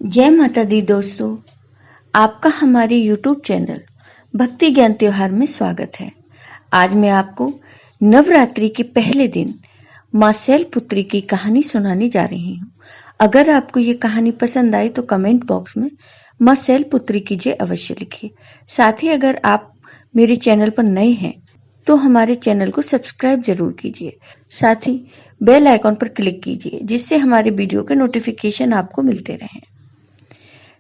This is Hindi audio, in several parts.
जय माता दी दोस्तों, आपका हमारे YouTube चैनल भक्ति ज्ञान त्योहार में स्वागत है। आज मैं आपको नवरात्रि के पहले दिन मां शैलपुत्री की कहानी सुनाने जा रही हूँ। अगर आपको ये कहानी पसंद आई तो कमेंट बॉक्स में मां शैलपुत्री की जय अवश्य लिखिए। साथ ही अगर आप मेरे चैनल पर नए हैं तो हमारे चैनल को सब्सक्राइब जरूर कीजिए। साथ ही बेल आइकॉन पर क्लिक कीजिए जिससे हमारे वीडियो के नोटिफिकेशन आपको मिलते रहें।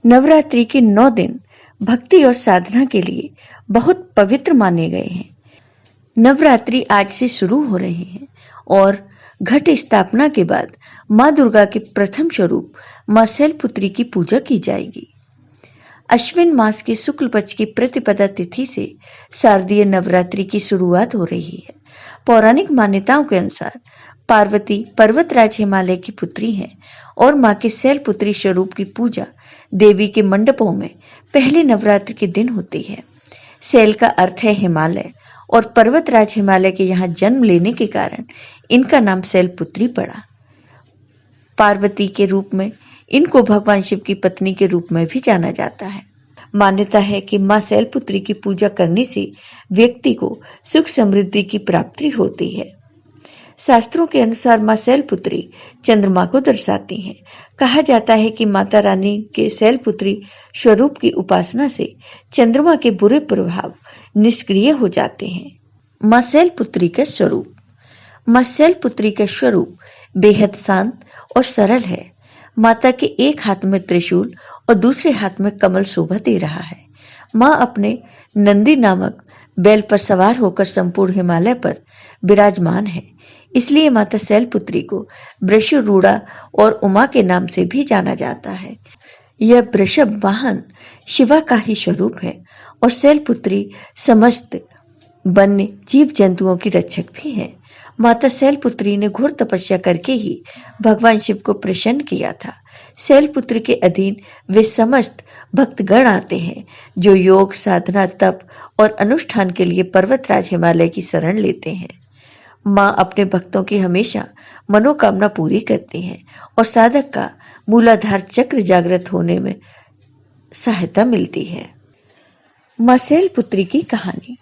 नवरात्रि के 9 दिन भक्ति और साधना के लिए बहुत पवित्र माने गए हैं। नवरात्रि आज से शुरू हो रहे हैं और घट स्थापना के बाद मां दुर्गा के प्रथम स्वरूप मां शैलपुत्री की पूजा की जाएगी। अश्विन मास के शुक्ल पक्ष की प्रतिपदा तिथि से शारदीय नवरात्रि की शुरुआत हो रही है। पौराणिक मान्यताओं के अनुसार पार्वती पर्वतराज हिमालय की पुत्री है और मां के शैलपुत्री स्वरूप की पूजा देवी के मंडपों में पहले नवरात्र के दिन होती है। शैल का अर्थ है हिमालय और पर्वतराज हिमालय के यहाँ जन्म लेने के कारण इनका नाम शैलपुत्री पड़ा। पार्वती के रूप में इनको भगवान शिव की पत्नी के रूप में भी जाना जाता है। मान्यता है कि मां शैलपुत्री की पूजा करने से व्यक्ति को सुख समृद्धि की प्राप्ति होती है। शास्त्रों के अनुसार मां शैलपुत्री चंद्रमा को दर्शाती हैं। कहा जाता है कि माता रानी के शैलपुत्री स्वरूप की उपासना से चंद्रमा के बुरे प्रभाव निष्क्रिय हो जाते हैं। मां शैलपुत्री का स्वरूप। मां शैलपुत्री का स्वरूप बेहद शांत और सरल है। माता के एक हाथ में त्रिशूल और दूसरे हाथ में कमल शोभा दे रहा है। मां अपने नंदी नामक बैल पर सवार होकर संपूर्ण हिमालय पर विराजमान है। इसलिए माता शैलपुत्री को वृषरूढ़ा और उमा के नाम से भी जाना जाता है। यह वृषभ वाहन शिवा का ही स्वरूप है और शैलपुत्री समस्त वन्य जीव जंतुओं की रक्षक भी है। माता शैलपुत्री ने घोर तपस्या करके ही भगवान शिव को प्रसन्न किया था। शैलपुत्री के अधीन वे समस्त भक्तगण आते हैं जो योग, साधना, तप और अनुष्ठान के लिए पर्वतराज हिमालय की शरण लेते हैं। मां अपने भक्तों की हमेशा मनोकामना पूरी करती हैं और साधक का मूलाधार चक्र जागृत होने में सहायता मिलती है। मां शैलपुत्री की कहानी।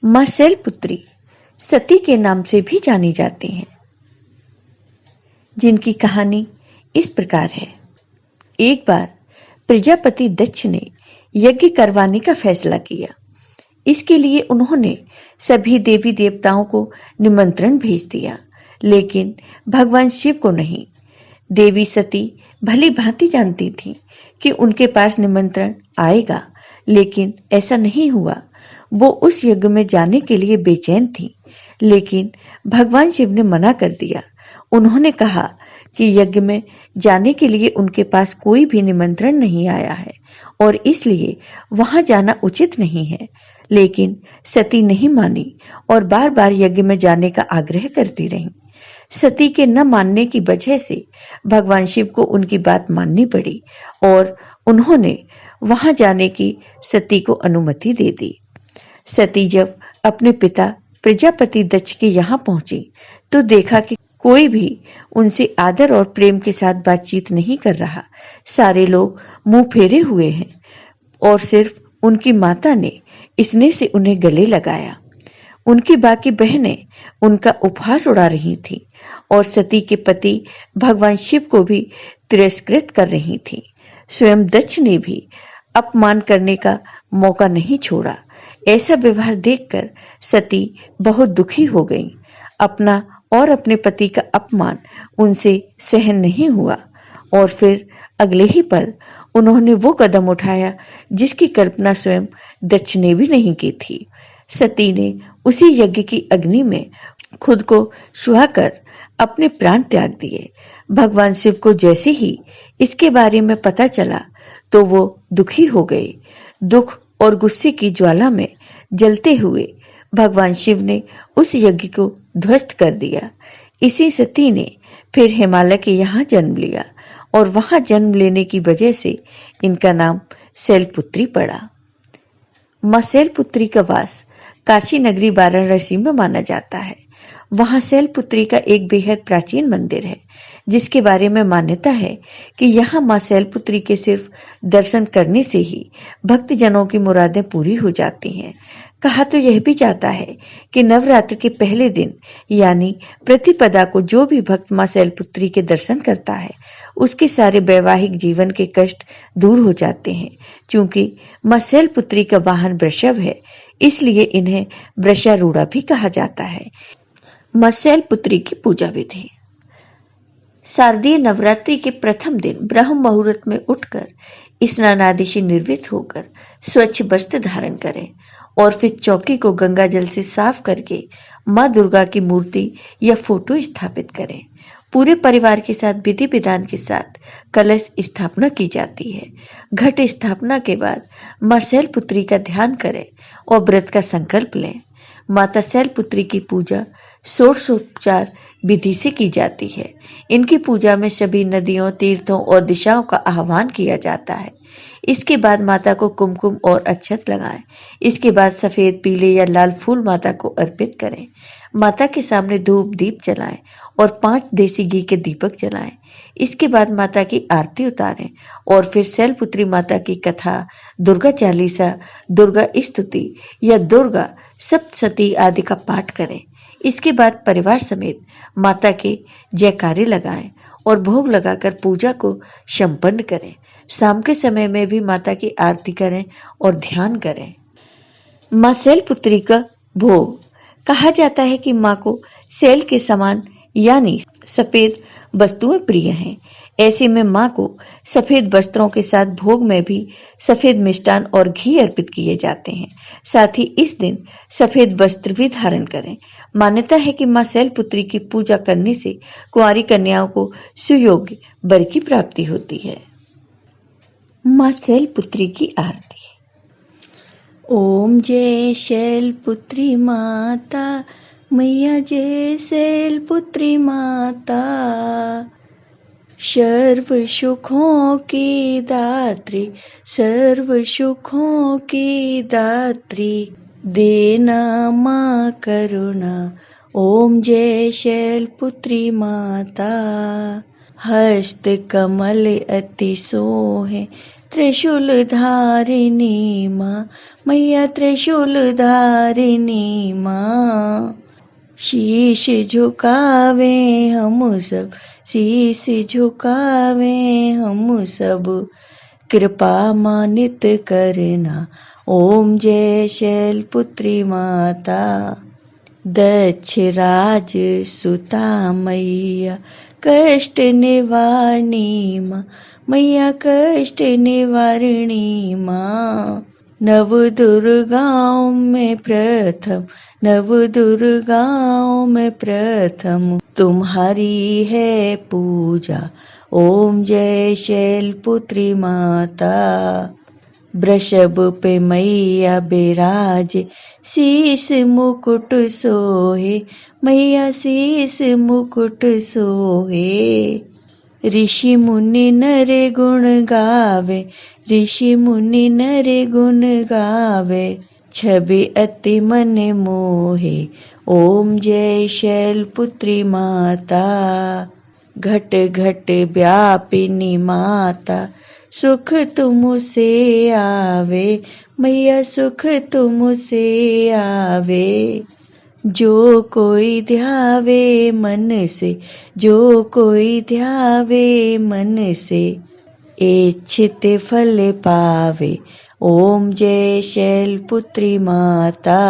मां शैलपुत्री सती के नाम से भी जानी जाती हैं, जिनकी कहानी इस प्रकार है। एक बार प्रजापति दक्ष ने यज्ञ करवाने का फैसला किया। इसके लिए उन्होंने सभी देवी देवताओं को निमंत्रण भेज दिया, लेकिन भगवान शिव को नहीं। देवी सती भली भांति जानती थी कि उनके पास निमंत्रण आएगा, लेकिन ऐसा नहीं हुआ। वो उस यज्ञ में जाने के लिए बेचैन थी, लेकिन भगवान शिव ने मना कर दिया। उन्होंने कहा कि यज्ञ में जाने के लिए उनके पास कोई भी निमंत्रण नहीं आया है और इसलिए वहां जाना उचित नहीं है। लेकिन सती नहीं मानी और बार बार यज्ञ में जाने का आग्रह करती रही। सती के न मानने की वजह से भगवान शिव को उनकी बात माननी पड़ी और उन्होंने वहां जाने की सती को अनुमति दे दी। सती जब अपने पिता प्रजापति दक्ष के यहाँ पहुंची तो देखा कि कोई भी उनसे आदर और प्रेम के साथ बातचीत नहीं कर रहा। सारे लोग मुंह फेरे हुए हैं और सिर्फ उनकी माता ने स्नेह से उन्हें गले लगाया। उनकी बाकी बहनें उनका उपहास उड़ा रही थीं और सती के पति भगवान शिव को भी तिरस्कृत कर रही थीं। स्वयं दक्ष ने भी अपमान करने का मौका नहीं छोड़ा। ऐसा व्यवहार देखकर सती बहुत दुखी हो गई। अपना और अपने पति का अपमान उनसे सहन नहीं हुआ और फिर अगले ही पल उन्होंने वो कदम उठाया जिसकी कल्पना स्वयं दक्ष ने भी नहीं की थी। सती ने उसी यज्ञ की अग्नि में खुद को सुहाकर अपने प्राण त्याग दिए। भगवान शिव को जैसे ही इसके बारे में पता चला तो वो दुखी हो गए। दुख और गुस्से की ज्वाला में जलते हुए भगवान शिव ने उस यज्ञ को ध्वस्त कर दिया। इसी सती ने फिर हिमालय के यहाँ जन्म लिया और वहां जन्म लेने की वजह से इनका नाम शैलपुत्री पड़ा। मां शैलपुत्री का वास काशी नगरी वाराणसी में माना जाता है। वहां शैलपुत्री का एक बेहद प्राचीन मंदिर है, जिसके बारे में मान्यता है कि यहाँ मां शैलपुत्री के सिर्फ दर्शन करने से ही भक्तजनों की मुरादें पूरी हो जाती हैं। कहा तो यह भी जाता है कि नवरात्र के पहले दिन यानी प्रतिपदा को जो भी भक्त मां शैलपुत्री के दर्शन करता है, उसके सारे वैवाहिक जीवन के कष्ट दूर हो जाते हैं। क्योंकि मां शैलपुत्री का वाहन वृषभ है, इसलिए इन्हें वृषारूढ़ा भी कहा जाता है। मां शैलपुत्री की पूजा विधि। शारदीय नवरात्रि के प्रथम दिन ब्रह्म मुहूर्त में उठकर स्नान आदि से निर्वृत्त होकर स्वच्छ वस्त्र धारण करें और फिर चौकी को गंगा जल से साफ करके मां दुर्गा की मूर्ति या फोटो स्थापित करें। पूरे परिवार के साथ विधि विधान के साथ कलश स्थापना की जाती है। घट स्थापना के बाद मां शैलपुत्री का ध्यान करें और व्रत का संकल्प लें। माता शैलपुत्री की पूजा षोडशोपचार विधि से की जाती है। इनकी पूजा में सभी नदियों, तीर्थों और दिशाओं का आह्वान किया जाता है। इसके बाद माता को कुमकुम और अक्षत लगाएं। इसके बाद सफेद, पीले या लाल फूल माता को अर्पित करें। माता के सामने धूप दीप जलाएं और 5 देसी घी के दीपक जलाएं। इसके बाद माता की आरती उतारें और फिर शैलपुत्री माता की कथा, दुर्गा चालीसा, दुर्गा स्तुति या दुर्गा सप्तशती आदि का पाठ करें। इसके बाद परिवार समेत माता के जयकारे लगाएं और भोग लगाकर पूजा को संपन्न करें। शाम के समय में भी माता की आरती करें और ध्यान करें। मां शैलपुत्री का भोग। कहा जाता है कि मां को शैल के समान यानी सफेद वस्तुएं प्रिय हैं। ऐसे में मां को सफेद वस्त्रों के साथ भोग में भी सफेद मिष्टान और घी अर्पित किए जाते हैं। साथ ही इस दिन सफेद वस्त्र भी धारण करें। मान्यता है कि मां शैलपुत्री की पूजा करने से कुंवारी कन्याओं को सुयोग्य वर की प्राप्ति होती है। मां शैलपुत्री की आरती। ओम जय शैलपुत्री माता, मैया जय शैलपुत्री माता, सर्व सुखों की दात्री, सर्व सुखों की दात्री, देना मां करुणा। ओम जय शैलपुत्री माता। हस्त कमल अति सोहे, त्रिशूल धारिणी मां, मैया त्रिशूल धारिणी मां। शीश झुकावे हम सब, शीश झुकावे हम सब, कृपा मानित करना। ओम जय शैलपुत्री माता। दक्ष राज सुता मैया, कष्ट निवारणी मां, मैया कष्ट निवारणी मां। नव दुर्गाओं में प्रथम, नव दुर्गाओं में प्रथम, तुम्हारी है पूजा। ओम जय शैलपुत्री माता। वृषभ पे मैया बिराजे, शीश मुकुट सोहे, मैया शीश मुकुट सोहे। ऋषि मुनि नर गुण गावे, ऋषि मुनि नर गुण गावे, छवि अति मन मोहे। ओम जय शैलपुत्री माता। घट घट व्यापिनी माता, सुख तुमसे आवे, मैया सुख तुमसे आवे। जो कोई ध्यावे मन से, जो कोई ध्यावे मन से, इच्छित फल पावे। ओम जय शैलपुत्री माता।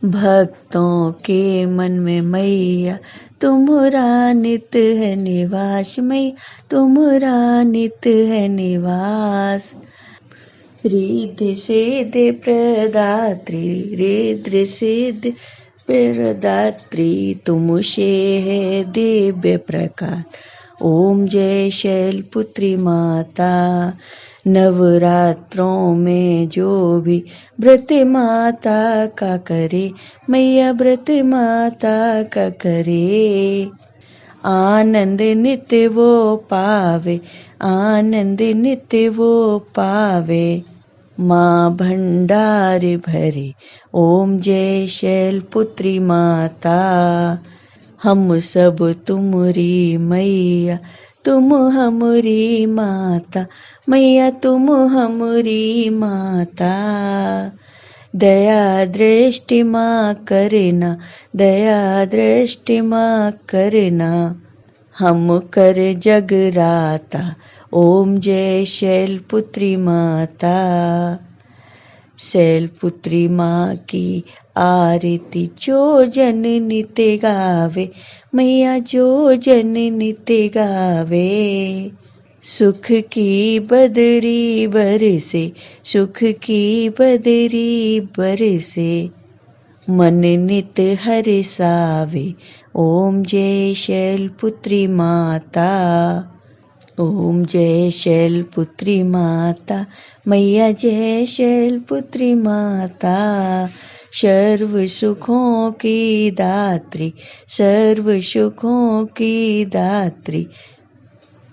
भक्तों के मन में मैया तुम्हारा नित है निवास, मैया तुम्हारा नित है निवास। रिद्धि सिद्धि प्रदात्री, रिद्धि सिद्धि प्रदात्री, तुमसे है दिव्य प्रकाश। ओम जय शैलपुत्री माता। नवरात्रों में जो भी व्रत माता का करे, मैया व्रत माता का करे, आनंद नित्य वो पावे, आनंद नित्य वो पावे। माँ भंडार भरे, ओम जय शैलपुत्री माता। हम सब तुमरी मैया, तुम हमरी माता, मैया तुम हमरी माता। दया दृष्टि माँ करना, दया दृष्टि माँ करना, हम कर जगराता, ओम जय शैलपुत्री माता। शैलपुत्री माँ की आरती जो जन नित्य गावे, मैया जो जन नित्य गावे। सुख की बदरी बरसे, सुख की बदरी बरसे, मन नित हर्षावे, ओम जय शैलपुत्री माता। ओम जय शैलपुत्री माता, मैया जय शैलपुत्री माता। सर्व सुखों की दात्री, सर्व सुखों की दात्री,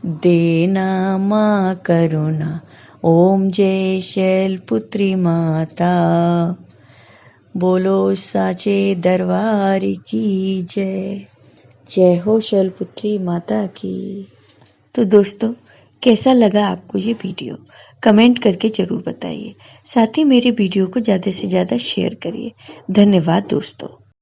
देना माँ करुणा, ओम जय शैलपुत्री माता। बोलो साचे दरबार की जय। जय हो शैलपुत्री माता की। तो दोस्तों, कैसा लगा आपको ये वीडियो? कमेंट करके ज़रूर बताइए। साथ ही मेरे वीडियो को ज़्यादा से ज़्यादा शेयर करिए। धन्यवाद दोस्तों।